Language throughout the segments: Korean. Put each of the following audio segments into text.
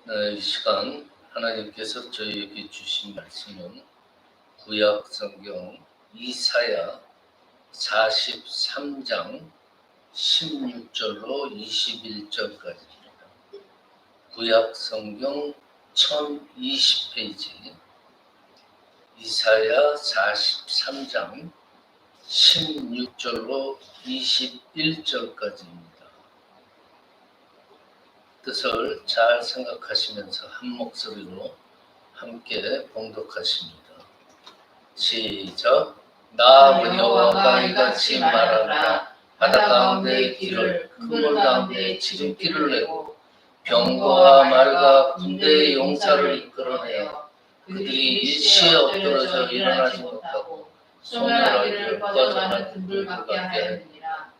이 시간 하나님께서 저희에게 주신 말씀은 구약 성경 이사야 43장 16절로 21절까지입니다. 구약 성경 1020페이지 이사야 43장 16절로 21절까지입니다. 뜻을 잘 생각하시면서 한 목소리로 함께 봉독하십니다. 시작. 나 여호와가 이같이 말한다. 바다 가운데의 길을 그물 가운데의 지름길을 내고 병거와 말과 군대의 용사를 이끌어내어 그들이 일시에 엎드러져 일어나지 못하고 소멸하기를 꺼져가는 등불 같게 하였느니라.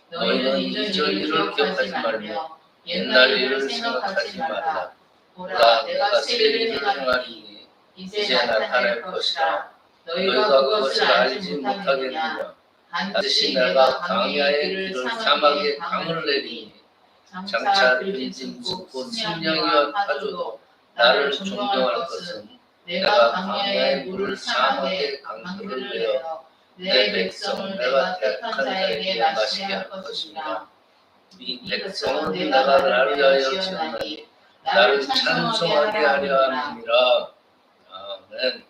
너희는 이전 일을 기억하지 말며 옛날 일을 생각하지 말라. 보라, 내가 새 일을 행하리니 이제 나타날 것이라. 너희가 그것을 알지 못하겠느냐. 반드시 내가 광야의 길을 사막에 강을 내리니 장차 들리지 무섭고 승냥이와 타조도 나를 존경할 것은 내가 광야의 물을 사막에 강들을 내어 내 백성을 내가 택한 자에게 마시게 할 것이니라. 이 백성은 내가 나를 위하여 지었나니 나를 찬송하게 하려 함이니라. 아멘.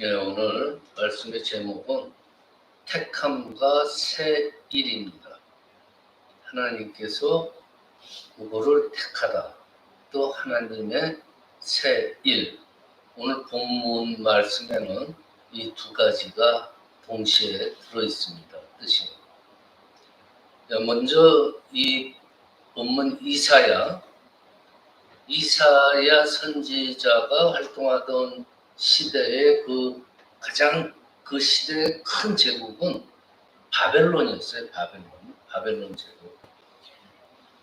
예, 오늘 말씀의 제목은 택함과 새 일입니다. 하나님께서 그거를 택하다. 또 하나님의 새 일. 오늘 본문 말씀에는 이 두 가지가 동시에 들어있습니다. 뜻이. 먼저 이 본문 이사야 선지자가 활동하던 시대의 가장 그 시대의 큰 제국은 바벨론이었어요. 바벨론 제국.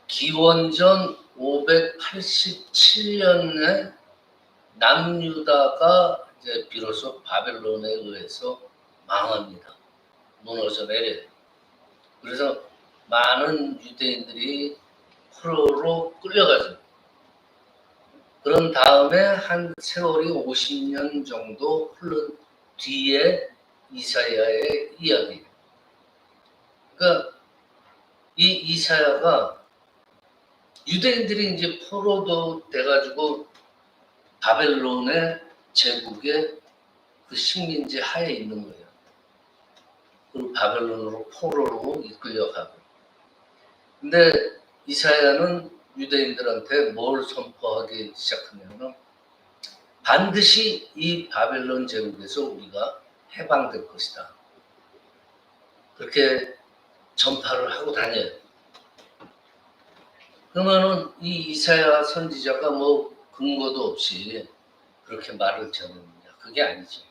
기원전 587년에 남유다가 이제 비로소 바벨론에 의해서 망합니다. 무너져 내려요. 그래서 많은 유대인들이 포로로 끌려가죠. 그런 다음에 한 세월이 50년 정도 흐른 뒤에 이사야의 이야기. 그러니까 이 이사야가 유대인들이 이제 포로도 돼가지고 바벨론의 제국의 그 식민지 하에 있는 거예요. 그리고 바벨론으로 포로로 이끌려가고. 근데 이사야는 유대인들한테 뭘 선포하기 시작하냐면 반드시 이 바벨론 제국에서 우리가 해방될 것이다. 그렇게 전파를 하고 다녀요. 그러면은 이 이사야 선지자가 뭐 근거도 없이 그렇게 말을 전했느냐? 그게 아니죠.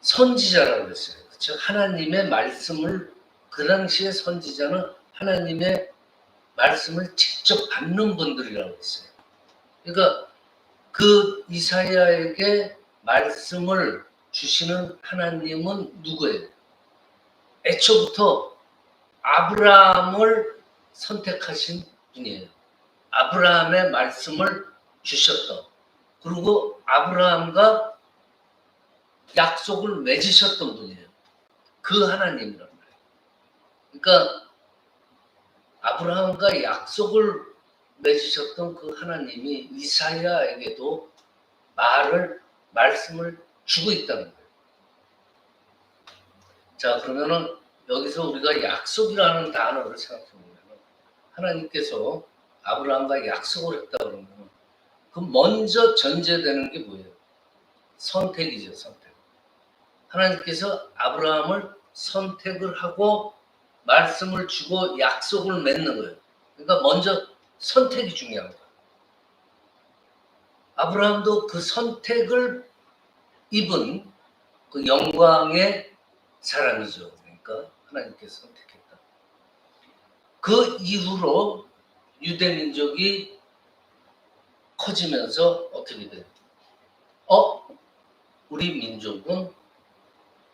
선지자라고 했어요. 그렇죠? 하나님의 말씀을 그 당시에 선지자는 하나님의 말씀을 직접 받는 분들이라고 했어요. 그러니까 그 이사야에게 말씀을 주시는 하나님은 누구예요? 애초부터 아브라함을 선택하신 분이에요. 아브라함의 말씀을 주셨던, 그리고 아브라함과 약속을 맺으셨던 분이에요. 그 하나님이란 말이에요. 그러니까 아브라함과 약속을 맺으셨던 그 하나님이 이사야에게도 말씀을 주고 있다는 거예요. 자, 그러면은 여기서 우리가 약속이라는 단어를 생각해보면 하나님께서 아브라함과 약속을 했다 그러면 그 먼저 전제되는 게 뭐예요? 선택이죠, 선택. 하나님께서 아브라함을 선택을 하고 말씀을 주고 약속을 맺는 거예요. 그러니까 먼저 선택이 중요한 거예요. 아브라함도 그 선택을 입은 그 영광의 사람이죠. 그러니까 하나님께서 선택했다. 그 이후로 유대 민족이 커지면서 어떻게 돼요? 우리 민족은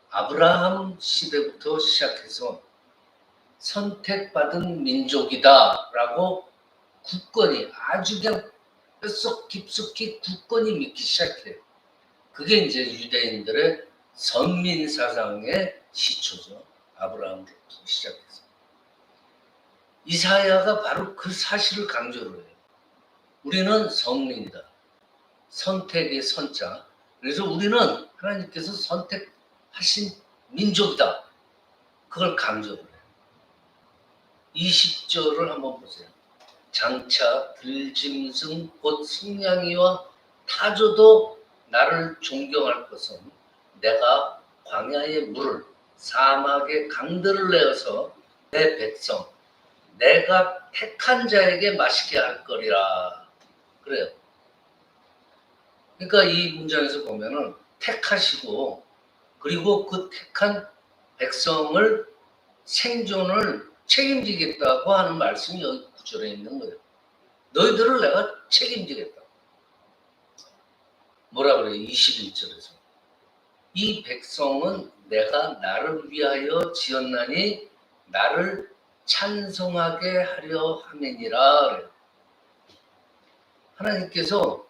아브라함 시대부터 시작해서 선택받은 민족이다라고 굳건히 아주 그냥 뼛속 깊숙이 굳건히 믿기 시작해요. 그게 이제 유대인들의 선민 사상의 시초죠. 아브라함부터 시작해서. 이사야가 바로 그 사실을 강조를 해요. 우리는 선민이다. 선택의 선자. 그래서 우리는 하나님께서 선택하신 민족이다. 그걸 강조를 해요. 20절을 한번 보세요. 장차 들짐승 곧 승냥이와 타조도 나를 존경할 것은 내가 광야의 물을 사막의 강들을 내어서 내 백성 내가 택한 자에게 마시게 할 거리라. 그래요. 그러니까 이 문장에서 보면은 택하시고 그리고 그 택한 백성을 생존을 책임지겠다고 하는 말씀이 여기 9절에 있는 거예요. 너희들을 내가 책임지겠다. 뭐라 그래요? 21절에서. 이 백성은 내가 나를 위하여 지었나니 나를 찬송하게 하려 함이니라. 그래요. 하나님께서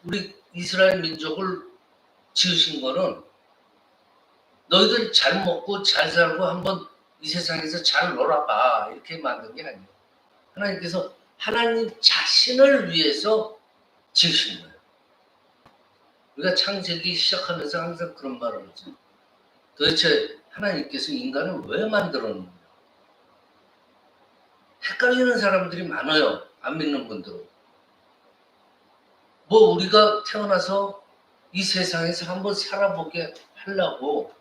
우리 이스라엘 민족을 지으신 거는 너희들 잘 먹고 잘 살고 한번 이 세상에서 잘 놀아봐 이렇게 만든 게 아니에요. 하나님께서 하나님 자신을 위해서 지으신 거예요. 우리가 창세기 시작하면서 항상 그런 말을 하죠. 도대체 하나님께서 인간을 왜 만들었느냐. 헷갈리는 사람들이 많아요. 안 믿는 분들은. 뭐 우리가 태어나서 이 세상에서 한번 살아보게 하려고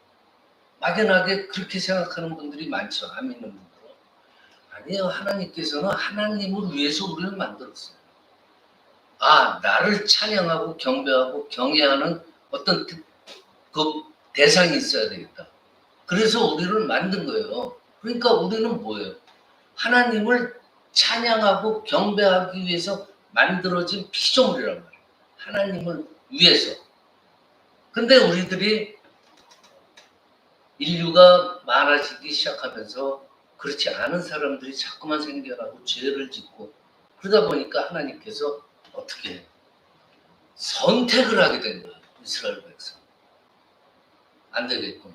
막연하게 그렇게 생각하는 분들이 많죠. 안 믿는 분들은. 아니에요. 하나님께서는 하나님을 위해서 우리를 만들었어요. 나를 찬양하고 경배하고 경외하는 어떤 그 대상이 있어야 되겠다. 그래서 우리를 만든 거예요. 그러니까 우리는 뭐예요? 하나님을 찬양하고 경배하기 위해서 만들어진 피조물이란 말이에요. 하나님을 위해서. 근데 우리들이 인류가 많아지기 시작하면서 그렇지 않은 사람들이 자꾸만 생겨나고 죄를 짓고 그러다 보니까 하나님께서 어떻게 해요? 선택을 하게 된 거예요. 이스라엘 백성. 안 되겠구나.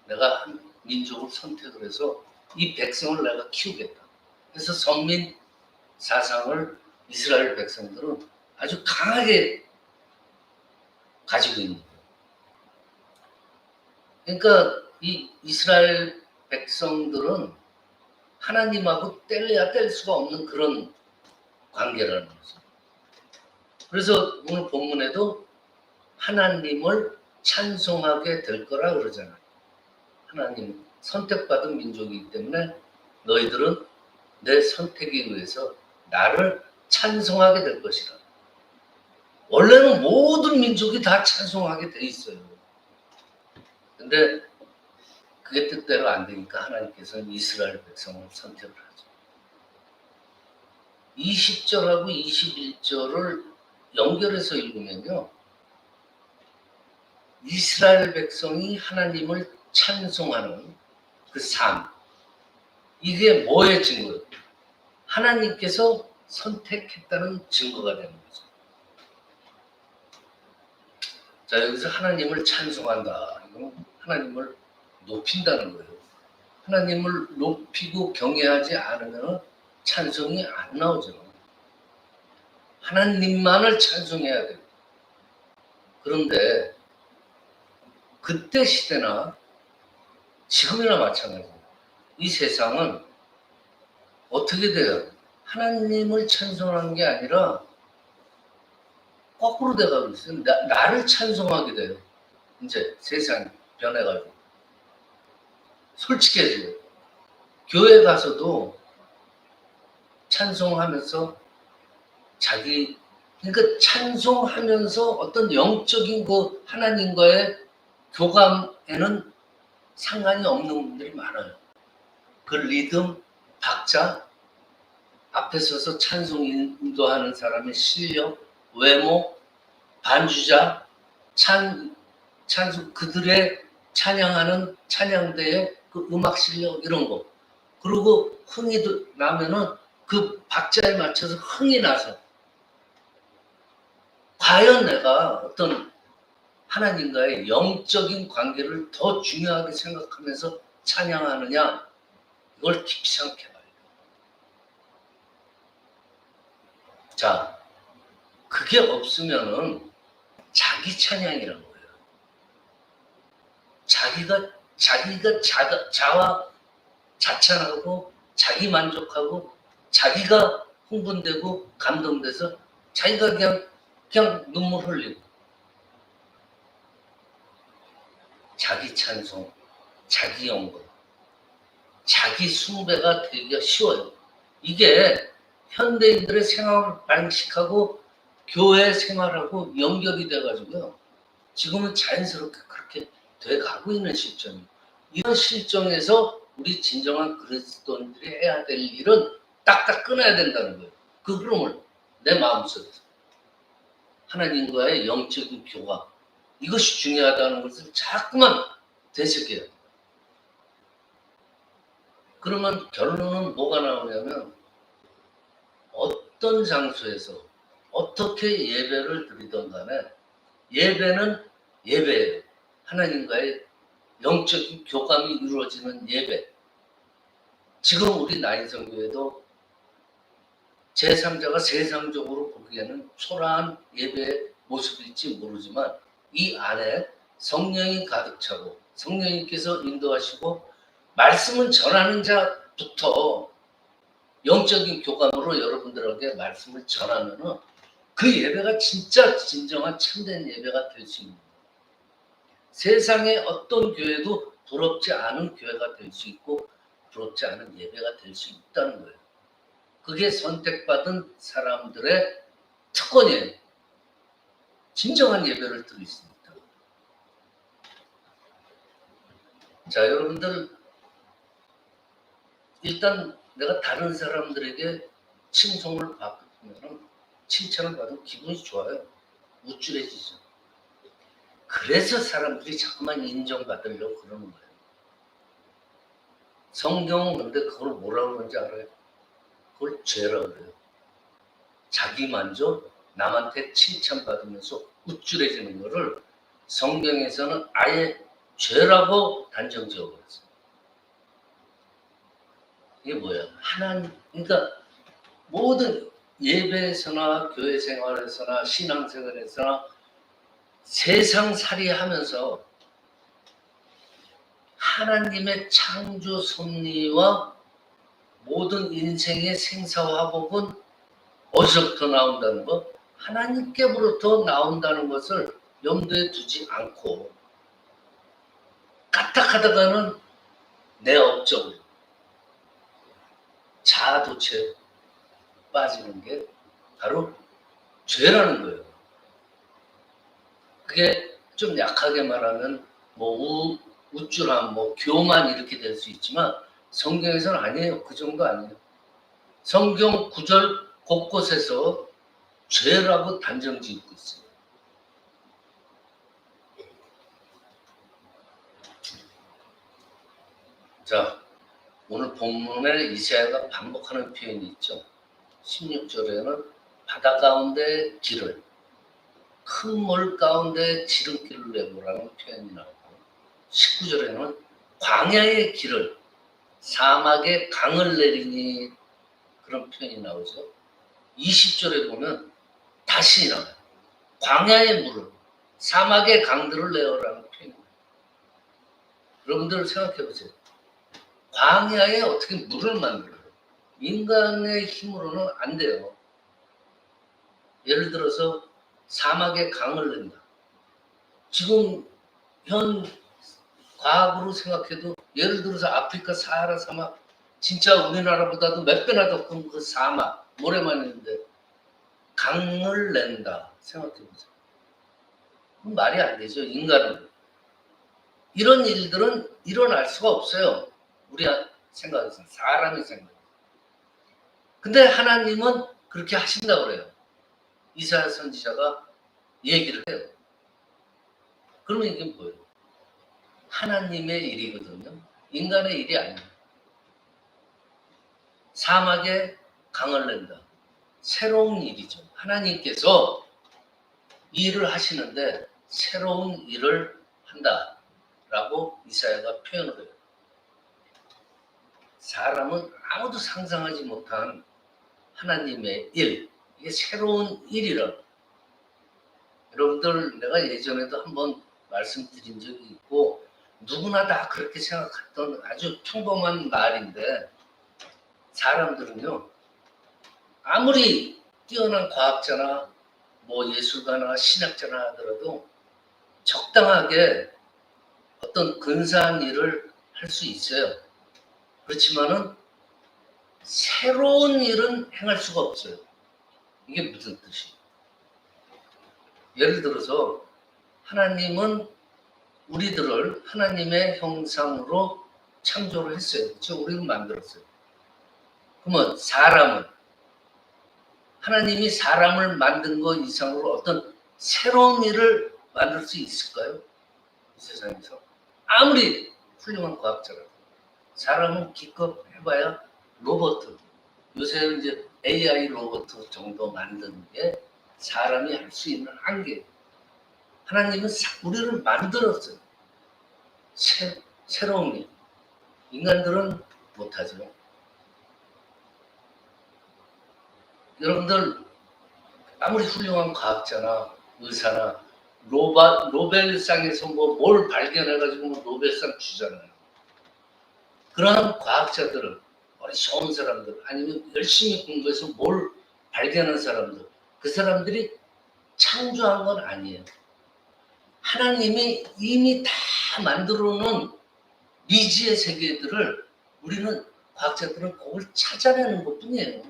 내가 한 민족을 선택을 해서 이 백성을 내가 키우겠다. 그래서 선민 사상을 이스라엘 백성들은 아주 강하게 가지고 있는 거예요. 그러니까 이 이스라엘 백성들은 하나님하고 뗄래야 뗄 수가 없는 그런 관계라는 거죠. 그래서 오늘 본문에도 하나님을 찬송하게 될 거라 그러잖아요. 하나님 선택받은 민족이기 때문에 너희들은 내 선택에 의해서 나를 찬송하게 될 것이다. 원래는 모든 민족이 다 찬송하게 돼 있어요. 근데 그게 뜻대로 안 되니까 하나님께서는 이스라엘 백성을 선택을 하죠. 20절하고 21절을 연결해서 읽으면요. 이스라엘 백성이 하나님을 찬송하는 그 삶. 이게 뭐의 증거예요? 하나님께서 선택했다는 증거가 되는 거죠. 자, 여기서 하나님을 찬송한다. 이건 하나님을 높인다는 거예요. 하나님을 높이고 경외하지 않으면 찬송이 안 나오죠. 하나님만을 찬송해야 돼요. 그런데 그때 시대나 지금이나 마찬가지예요. 이 세상은 어떻게 돼요? 하나님을 찬송하는 게 아니라 거꾸로 돼가고 있어요. 나를 찬송하게 돼요. 이제 세상이 변해가지고. 솔직해져요. 교회 가서도 찬송하면서 그러니까 찬송하면서 어떤 영적인 그 하나님과의 교감에는 상관이 없는 분들이 많아요. 그 리듬, 박자, 앞에 서서 찬송 인도하는 사람의 실력, 외모, 반주자, 찬송 그들의 찬양하는 찬양대의 그 음악 실력 이런 거. 그리고 흥이 나면은 그 박자에 맞춰서 흥이 나서 과연 내가 어떤 하나님과의 영적인 관계를 더 중요하게 생각하면서 찬양하느냐, 이걸 깊이 생각해봐요. 자, 그게 없으면은 자기 찬양이란 거예요. 자기가 자와 자찬하고 자기 만족하고 자기가 흥분되고 감동돼서 자기가 그냥 눈물 흘리고 자기 찬송, 자기 영광, 자기 숭배가 되기가 쉬워요. 이게 현대인들의 생활 방식하고 교회 생활하고 연결이 돼가지고요. 지금은 자연스럽게 그렇게 돼가고 있는 시점이에요. 이런 실정에서 우리 진정한 그리스도인들이 해야 될 일은 딱딱 끊어야 된다는 거예요. 그 흐름을 내 마음속에서. 하나님과의 영적인 교감. 이것이 중요하다는 것을 자꾸만 되새겨요. 그러면 결론은 뭐가 나오냐면 어떤 장소에서 어떻게 예배를 드리던 간에 예배는 예배예요. 하나님과의 영적인 교감이 이루어지는 예배. 지금 우리 나인성교회도 제3자가 세상적으로 보기에는 초라한 예배의 모습일지 모르지만 이 안에 성령이 가득 차고 성령님께서 인도하시고 말씀을 전하는 자부터 영적인 교감으로 여러분들에게 말씀을 전하면은 그 예배가 진짜 진정한 참된 예배가 될 수 있는 거예요. 세상의 어떤 교회도 부럽지 않은 교회가 될 수 있고 부럽지 않은 예배가 될 수 있다는 거예요. 그게 선택받은 사람들의 특권이에요. 진정한 예배를 드릴 수 있다. 자, 여러분들 일단 내가 다른 사람들에게 칭송을 받으면 칭찬을 받으면 기분이 좋아요. 우쭐해지죠. 그래서 사람들이 자꾸만 인정받으려고 그러는 거예요. 성경은 근데 그걸 뭐라고 그러는지 알아요? 그걸 죄라고 그래요. 자기 만족, 남한테 칭찬받으면서 우쭐해지는 거를 성경에서는 아예 죄라고 단정 지어버렸어요. 이게 뭐야? 그러니까 모든 예배에서나 교회 생활에서나 신앙생활에서나 세상살이 하면서 하나님의 창조 섭리와 모든 인생의 생사화복은 어디서부터 나온다는 것? 하나님께로부터 나온다는 것을 염두에 두지 않고 까딱하다가는 내 업적으로 자아도취에 빠지는 게 바로 죄라는 거예요. 그게 좀 약하게 말하면 뭐 우쭐함, 뭐 교만 이렇게 될 수 있지만 성경에서는 아니에요. 그 정도 아니에요. 성경 구절 곳곳에서 죄라고 단정 짓고 있어요. 자, 오늘 본문에 이사야가 반복하는 표현이 있죠. 16절에는 바다 가운데 길을, 큰 물 가운데 지름길을 내보라는 표현이 나오고 19절에는 광야의 길을, 사막에 강을 내리니 그런 표현이 나오죠. 20절에 보면 다시 나와요. 광야의 물을, 사막의 강들을 내어라는 표현입니다. 여러분들 생각해 보세요. 광야에 어떻게 물을 만들어요? 인간의 힘으로는 안 돼요. 예를 들어서 사막에 강을 낸다. 지금 현 과학으로 생각해도 예를 들어서 아프리카 사하라 사막, 진짜 우리나라보다도 몇 배나 더 큰 그 사막, 모래만 있는데 강을 낸다. 생각해 보세요. 말이 안 되죠. 인간은. 이런 일들은 일어날 수가 없어요. 우리 생각에서, 사람의 생각. 근데 하나님은 그렇게 하신다고 그래요. 이사야 선지자가 얘기를 해요. 그러면 이게 뭐예요? 하나님의 일이거든요. 인간의 일이 아니에요. 사막에 강을 낸다. 새로운 일이죠. 하나님께서 일을 하시는데 새로운 일을 한다라고 이사야가 표현을 해요. 사람은 아무도 상상하지 못한 하나님의 일, 이게 새로운 일이라. 여러분들, 내가 예전에도 한번 말씀드린 적이 있고 누구나 다 그렇게 생각했던 아주 평범한 말인데, 사람들은요 아무리 뛰어난 과학자나 뭐 예술가나 신학자나 하더라도 적당하게 어떤 근사한 일을 할 수 있어요. 그렇지만은 새로운 일은 행할 수가 없어요. 이게 무슨 뜻이에요? 예를 들어서 하나님은 우리들을 하나님의 형상으로 창조를 했어요. 그렇죠? 우리를 만들었어요. 그러면 사람은, 하나님이 사람을 만든 것 이상으로 어떤 새로운 일을 만들 수 있을까요? 이 세상에서 아무리 훌륭한 과학자라도 사람은 기껏 해봐야 로봇, 요새는 이제 AI 로봇 정도 만드는 게 사람이 할 수 있는 한계. 하나님은 우리를 만들었어요. 새로운 일. 인간들은 못하죠. 여러분들 아무리 훌륭한 과학자나 의사나 노벨상에서 뭘 발견해가지고 노벨상 주잖아요. 그러한 과학자들은, 어리석은 사람들, 아니면 열심히 공부해서 뭘 발견한 사람들, 그 사람들이 창조한 건 아니에요. 하나님이 이미 다 만들어 놓은 미지의 세계들을 우리는, 과학자들은 그걸 찾아내는 것 뿐이에요.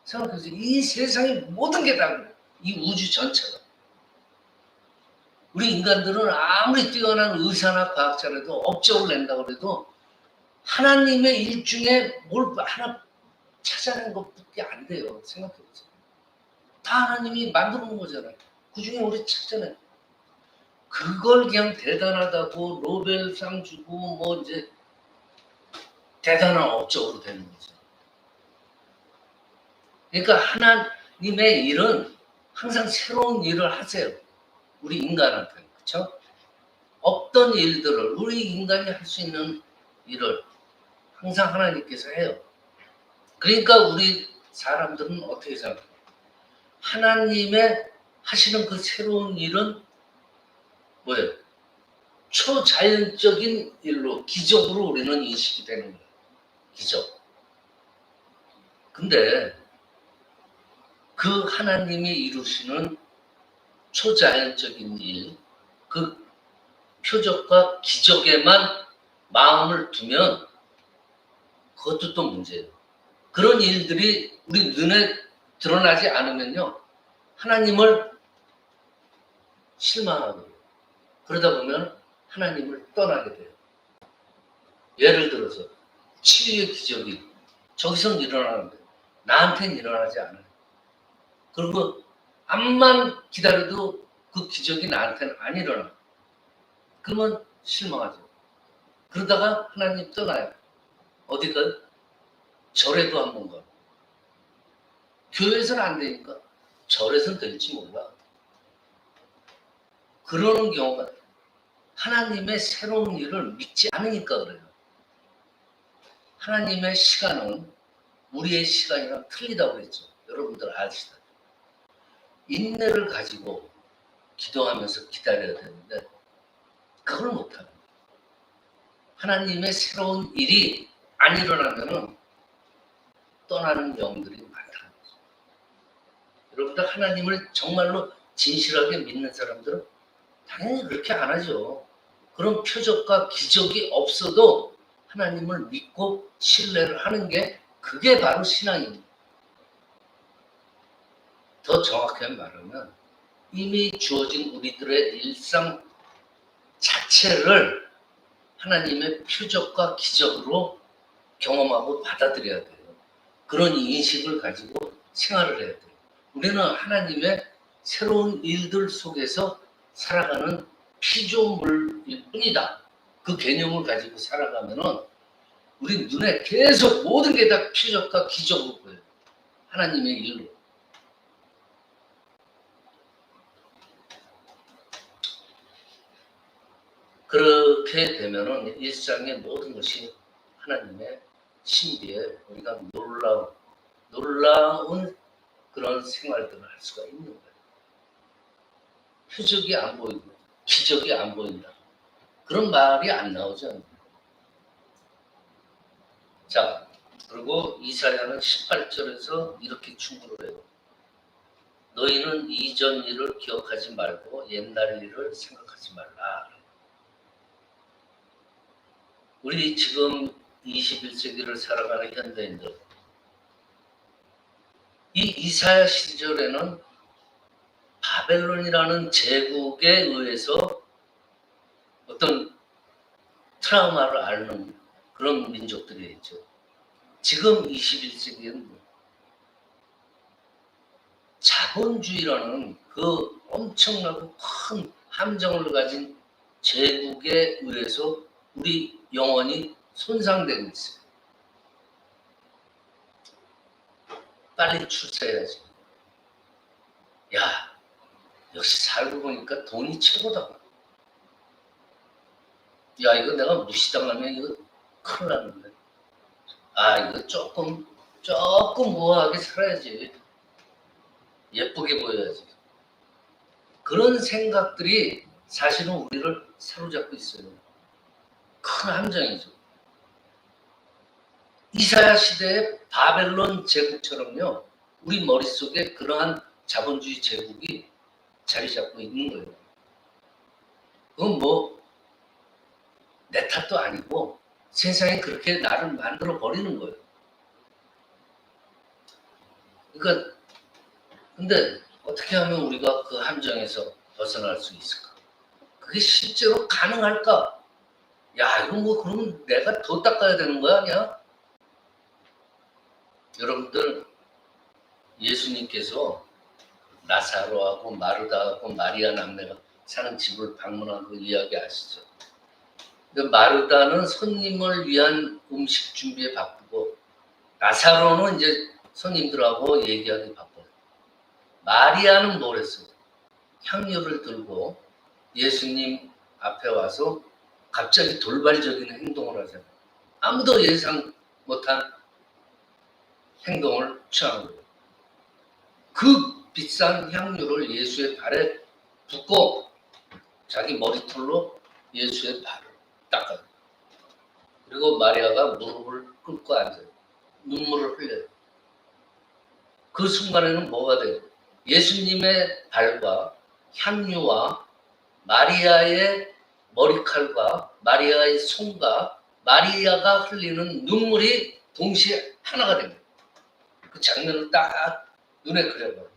생각해보세요. 이 세상의 모든 게 다 그래요. 이 우주 전체가. 우리 인간들은 아무리 뛰어난 의사나 과학자라도 업적을 낸다고 해도 하나님의 일 중에 뭘 하나 찾아낸 것밖에 안 돼요. 생각해보세요. 다 하나님이 만들어 놓은 거잖아요. 그 중에 우리 찾아내. 그걸 그냥 대단하다고 노벨상 주고 뭐 이제 대단한 업적으로 되는 거죠. 그러니까 하나님의 일은 항상 새로운 일을 하세요. 우리 인간한테. 그렇죠? 없던 일들을, 우리 인간이 할 수 있는 일을 항상 하나님께서 해요. 그러니까 우리 사람들은 어떻게 생각해요? 하나님의 하시는 그 새로운 일은 뭐예요? 초자연적인 일로, 기적으로 우리는 인식이 되는 거예요. 기적. 근데 그 하나님이 이루시는 초자연적인 일, 그 표적과 기적에만 마음을 두면 그것도 또 문제예요. 그런 일들이 우리 눈에 드러나지 않으면요, 하나님을 실망하게 돼요. 그러다 보면 하나님을 떠나게 돼요. 예를 들어서 치유의 기적이 저기서 일어나는데 나한테는 일어나지 않아요. 그리고 암만 기다려도 그 기적이 나한테는 안 일어나. 그러면 실망하죠. 그러다가 하나님 떠나요. 어디가? 절에도 한번 가. 교회에서는 안 되니까 절에서는 될지 몰라. 그러는 경우가, 하나님의 새로운 일을 믿지 않으니까 그래요. 하나님의 시간은 우리의 시간이랑 틀리다고 그랬죠. 여러분들 아시다. 인내를 가지고 기도하면서 기다려야 되는데 그걸 못합니다. 하나님의 새로운 일이 안 일어나면은 떠나는 영들이 많다는 거죠. 여러분들 하나님을 정말로 진실하게 믿는 사람들은 당연히 그렇게 안 하죠. 그런 표적과 기적이 없어도 하나님을 믿고 신뢰를 하는 게, 그게 바로 신앙입니다. 더 정확하게 말하면 이미 주어진 우리들의 일상 자체를 하나님의 표적과 기적으로 경험하고 받아들여야 돼요. 그런 인식을 가지고 생활을 해야 돼요. 우리는 하나님의 새로운 일들 속에서 살아가는 피조물일 뿐이다. 그 개념을 가지고 살아가면은 우리 눈에 계속 모든 게 다 피적과 기적으로 보여요. 하나님의 일로. 그렇게 되면은 일상의 모든 것이 하나님의 신비에 우리가 놀라운 그런 생활들을 할 수가 있는 거예요. 표적이 안 보이고 기적이 안 보인다. 그런 말이 안 나오죠. 자, 그리고 이사야는 18절에서 이렇게 충고를 해요. 너희는 이전 일을 기억하지 말고 옛날 일을 생각하지 말라. 우리 지금 21세기를 살아가는 현대인들, 이 이사야 시절에는 바벨론이라는 제국에 의해서 어떤 트라우마를 앓는 그런 민족들이 있죠. 지금 21세기에는 자본주의라는 그 엄청나고 큰 함정을 가진 제국에 의해서 우리 영혼이 손상되고 있어요. 빨리 출세해야지. 야, 역시 살고 보니까 돈이 최고다. 야, 이거 내가 무시당하면 이거 큰일 나는데. 아, 이거 조금 우아하게 살아야지. 예쁘게 보여야지. 그런 생각들이 사실은 우리를 사로잡고 있어요. 큰 함정이죠. 이사야 시대의 바벨론 제국처럼요. 우리 머릿속에 그러한 자본주의 제국이 자리 잡고 있는 거예요. 그건 뭐 내 탓도 아니고 세상에 그렇게 나를 만들어 버리는 거예요. 그러니까 근데 어떻게 하면 우리가 그 함정에서 벗어날 수 있을까? 그게 실제로 가능할까? 야, 이거 뭐 그러면 내가 더 닦아야 되는 거야, 아니야? 여러분들, 예수님께서 나사로하고 마르다하고 마리아 남매가 사는 집을 방문한 그 이야기 아시죠? 근데 마르다는 손님을 위한 음식 준비에 바쁘고 나사로는 이제 손님들하고 얘기하기 바빠요. 마리아는 뭘 했어요? 향유를 들고 예수님 앞에 와서 갑자기 돌발적인 행동을 하잖아요. 아무도 예상 못한 행동을 취한 거예요. 그 비싼 향유를 예수의 발에 붓고 자기 머리털로 예수의 발을 닦아요. 그리고 마리아가 무릎을 꿇고 앉아요. 눈물을 흘려요. 그 순간에는 뭐가 돼요? 예수님의 발과 향유와 마리아의 머리칼과 마리아의 손과 마리아가 흘리는 눈물이 동시에 하나가 됩니다. 그 장면을 딱 눈에 그려봐요.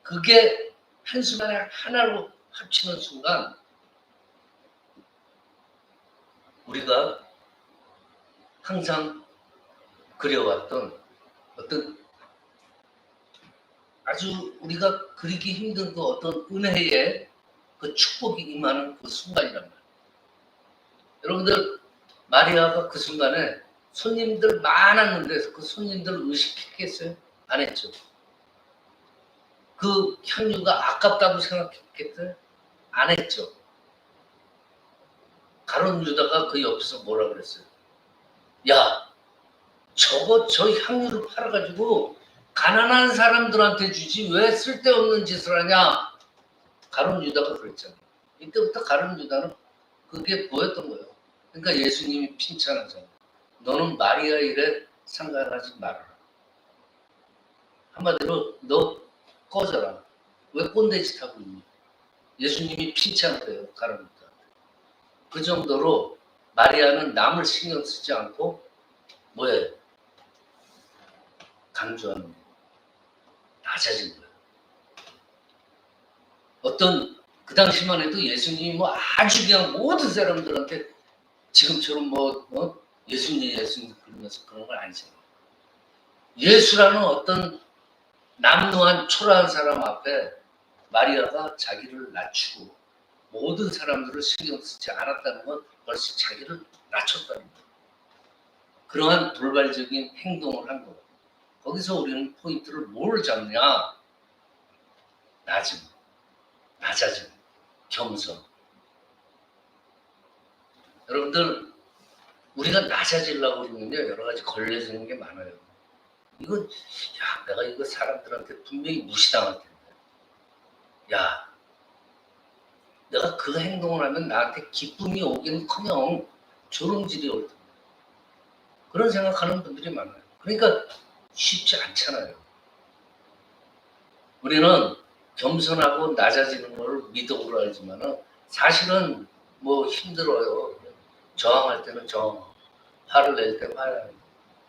그게 한순간에 하나로 합치는 순간 우리가 항상 그려왔던 어떤 아주 우리가 그리기 힘든 그 어떤 은혜의 그 축복이 임하는 그 순간이란 말이에요. 여러분들, 마리아가 그 순간에 손님들 많았는데 그 손님들 의식했겠어요? 안 했죠. 그 향유가 아깝다고 생각했겠어요? 안 했죠. 가룟 유다가 그 옆에서 뭐라 그랬어요? 야, 저 향유를 팔아가지고 가난한 사람들한테 주지 왜 쓸데없는 짓을 하냐? 가룟 유다가 그랬잖아요. 이때부터 가룟 유다는 그게 보였던 거예요. 그러니까 예수님이 칭찬하잖아요. 너는 마리아 일에 상관하지 말아라. 한마디로 너 꺼져라. 왜 꼰대짓 하고 있니? 예수님이 칭찬해요. 가룟 유다. 그 정도로 마리아는 남을 신경 쓰지 않고 뭐예요? 강조하는 거예요. 낮아진 거예요. 어떤 그 당시만 해도 예수님이 뭐 아주 그냥 모든 사람들한테 지금처럼 예수님 그러면서 그런 걸 아니잖아요. 예수라는 어떤 남루한 초라한 사람 앞에 마리아가 자기를 낮추고 모든 사람들을 신경 쓰지 않았다는 건 벌써 자기를 낮췄다는 거예요. 그러한 돌발적인 행동을 한 거예요. 거기서 우리는 포인트를 뭘 잡냐? 낮아짐, 겸손. 여러분들 우리가 낮아지려고 그러면요 여러 가지 걸려지는 게 많아요. 이건 야 내가 이거 사람들한테 분명히 무시당할 텐데 야 내가 그 행동을 하면 나한테 기쁨이 오기는커녕 조롱질이 올 텐데 그런 생각하는 분들이 많아요. 그러니까 쉽지 않잖아요. 우리는 겸손하고 낮아지는 걸 미덕으로 알지만은 사실은 뭐 힘들어요. 저항할 때는 저항, 화를 낼 때 화를.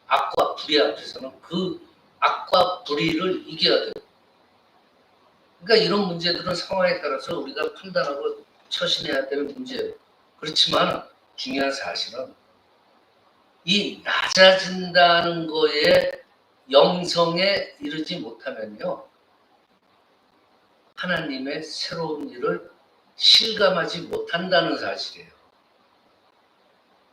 악과 불의 앞에서는 그 악과 불의를 이겨야 돼요. 그러니까 이런 문제들은 상황에 따라서 우리가 판단하고 처신해야 되는 문제예요. 그렇지만 중요한 사실은 이 낮아진다는 거에 영성에 이르지 못하면요. 하나님의 새로운 일을 실감하지 못한다는 사실이에요.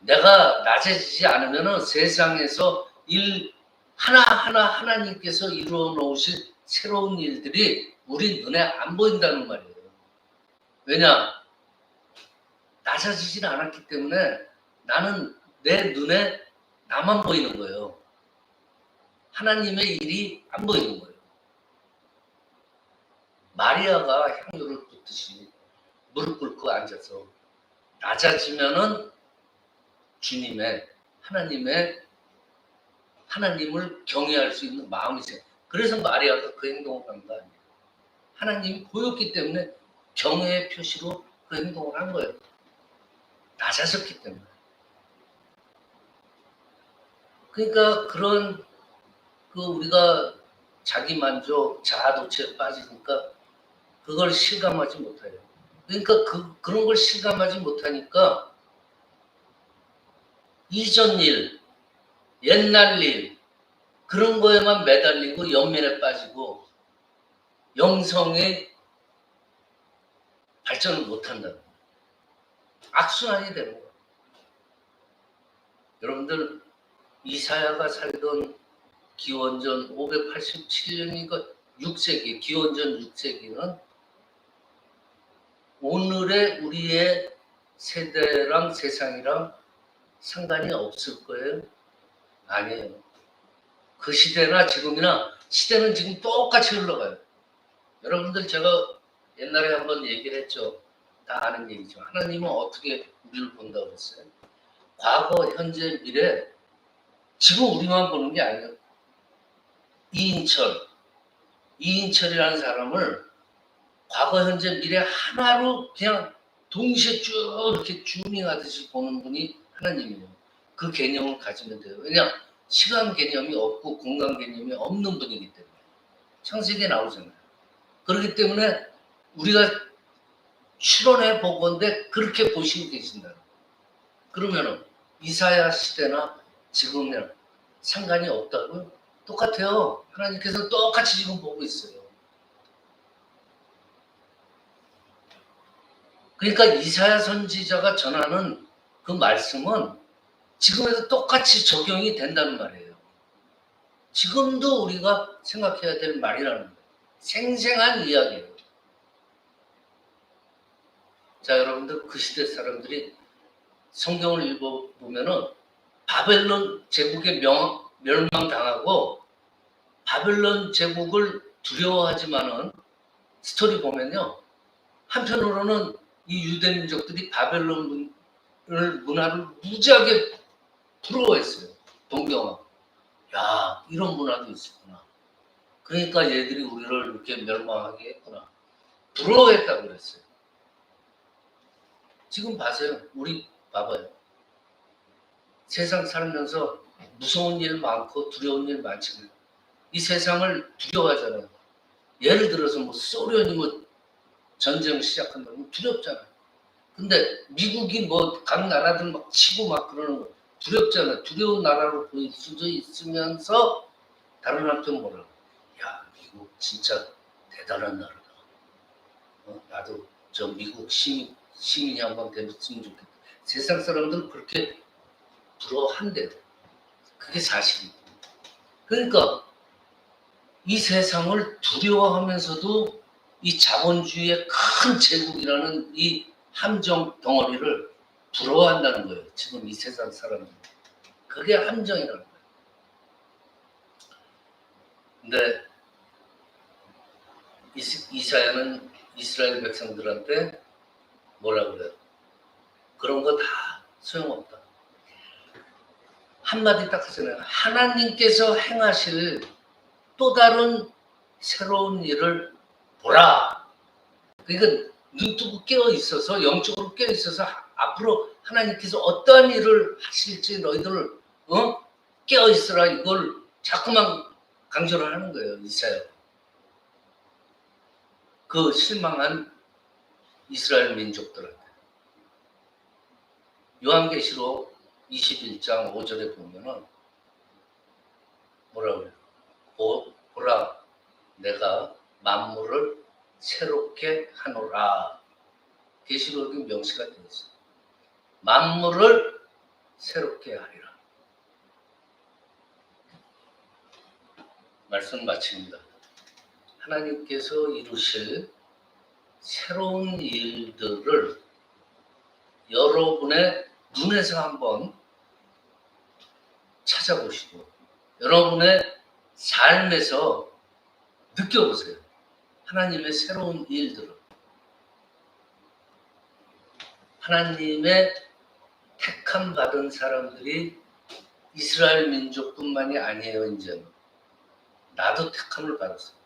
내가 낮아지지 않으면 세상에서 일 하나하나 하나님께서 이루어 놓으실 새로운 일들이 우리 눈에 안 보인다는 말이에요. 왜냐? 낮아지질 않았기 때문에 나는 내 눈에 나만 보이는 거예요. 하나님의 일이 안 보이는 거예요. 마리아가 향유를 붓듯이 무릎 꿇고 앉아서 낮아지면은 하나님을 경외할 수 있는 마음이 생겨. 그래서 마리아가 그 행동을 한 거 아니에요. 하나님이 보였기 때문에 경외의 표시로 그 행동을 한 거예요. 낮아졌기 때문에. 그러니까 그런 우리가 자기 만족, 자아도취에 빠지니까 그걸 실감하지 못해요. 그러니까 그런 걸 실감하지 못하니까 이전 일, 옛날 일 그런 거에만 매달리고 연민에 빠지고 영성의 발전을 못한다. 악순환이 되는 거예요. 여러분들 이사야가 살던 기원전 587년이니까 6세기, 기원전 6세기는 오늘의 우리의 세대랑 세상이랑 상관이 없을 거예요? 아니에요. 그 시대나 지금이나 시대는 지금 똑같이 흘러가요. 여러분들 제가 옛날에 한번 얘기를 했죠. 다 아는 얘기죠. 하나님은 어떻게 우리를 본다고 그랬어요? 과거, 현재, 미래 지금 우리만 보는 게 아니에요. 이인철이라는 사람을 과거, 현재, 미래 하나로 그냥 동시에 쭉 이렇게 튜닝하듯이 보는 분이 하나님이에요. 그 개념을 가지면 돼요. 왜냐? 시간 개념이 없고 공간 개념이 없는 분이기 때문에. 창세기에 나오잖아요. 그렇기 때문에 우리가 추론해 보건데 그렇게 보시고 계신다. 그러면은 이사야 시대나 지금이랑 상관이 없다고요? 똑같아요. 하나님께서 똑같이 지금 보고 있어요. 그러니까 이사야 선지자가 전하는 그 말씀은 지금에도 똑같이 적용이 된다는 말이에요. 지금도 우리가 생각해야 될 말이라는 거예요. 생생한 이야기예요. 자, 여러분들 그 시대 사람들이 성경을 읽어보면은 바벨론 제국에 멸망당하고 바벨론 제국을 두려워하지만은 스토리 보면요. 한편으로는 이 유대 민족들이 바벨론 문화를 무지하게 부러워했어요. 동경하고. 야, 이런 문화도 있었구나. 그러니까 얘들이 우리를 이렇게 멸망하게 했구나. 부러워했다고 그랬어요. 지금 봐세요. 우리 봐봐요. 세상 살면서 무서운 일 많고 두려운 일 많잖아요. 이 세상을 두려워하잖아요. 예를 들어서 뭐 소련이 뭐 전쟁 시작한다면 두렵잖아요. 근데 미국이 뭐 각 나라들 막 치고 막 그러는 거 두렵잖아요. 두려운 나라로 보일 수도 있으면서 다른 한편 뭐라고? 야, 미국 진짜 대단한 나라다. 나도 저 미국 시민 시민이 한번 됐으면 좋겠다. 세상 사람들은 그렇게 부러워한대요. 그게 사실이에요. 그러니까 이 세상을 두려워하면서도 이 자본주의의 큰 제국이라는 이 함정 덩어리를 부러워한다는 거예요. 지금 이 세상 사람들. 그게 함정이라는 거예요. 근데 이사야는 이스라엘 백성들한테 뭐라 그래요? 그런 거 다 소용없다. 한마디 딱 하잖아요. 하나님께서 행하실 또 다른 새로운 일을 보라. 그러니까 눈 뜨고 깨어 있어서 영적으로 깨어 있어서 앞으로 하나님께서 어떠한 일을 하실지 너희들 깨어 있으라 이걸 자꾸만 강조를 하는 거예요. 이사야. 그 실망한 이스라엘 민족들한테. 요한계시록 21장 5절에 보면은 뭐라고 그래요? 보라, 내가 만물을 새롭게 하노라. 계시록이 명시가 되어 있어요. 만물을 새롭게 하리라. 말씀 마칩니다. 하나님께서 이루실 새로운 일들을 여러분의 눈에서 한번 찾아보시고 여러분의 삶에서 느껴보세요. 하나님의 새로운 일들을. 하나님의 택함 받은 사람들이 이스라엘 민족뿐만이 아니에요. 이제는 나도 택함을 받았어요.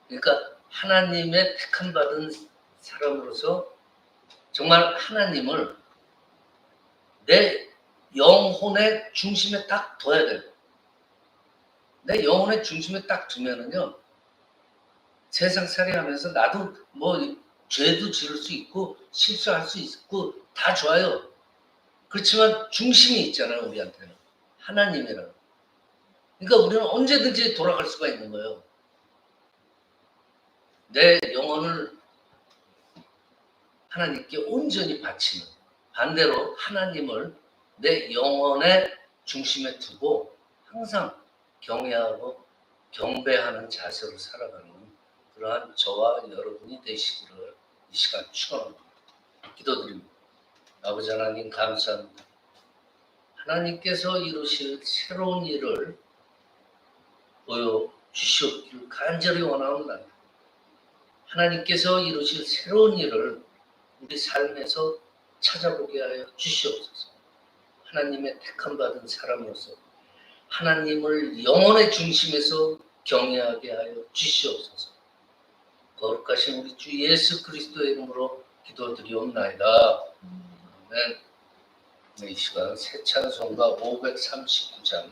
그러니까 하나님의 택함 받은 사람으로서 정말 하나님을 내 영혼의 중심에 딱 둬야 돼요. 내 영혼의 중심에 딱 두면은요, 세상살이 하면서 나도 뭐 죄도 지을 수 있고 실수할 수 있고 다 좋아요. 그렇지만 중심이 있잖아요. 우리한테는 하나님이라는. 그러니까 우리는 언제든지 돌아갈 수가 있는 거예요. 내 영혼을 하나님께 온전히 바치는, 반대로 하나님을 내 영혼의 중심에 두고 항상 경외하고 경배하는 자세로 살아가는 그러한 저와 여러분이 되시기를 이 시간 축원합니다. 기도드립니다. 아버지 하나님 감사합니다. 하나님께서 이루실 새로운 일을 보여주시옵기를 간절히 원하옵나이다. 하나님께서 이루실 새로운 일을 우리 삶에서 찾아보게 하여 주시옵소서. 하나님의 택함받은 사람으로서 하나님을 영혼의 중심에서 경외하게 하여 주시옵소서. 거룩하신 우리 주 예수 그리스도의 이름으로 기도드리옵나이다. 아멘. 이 시간 새 찬송가 539장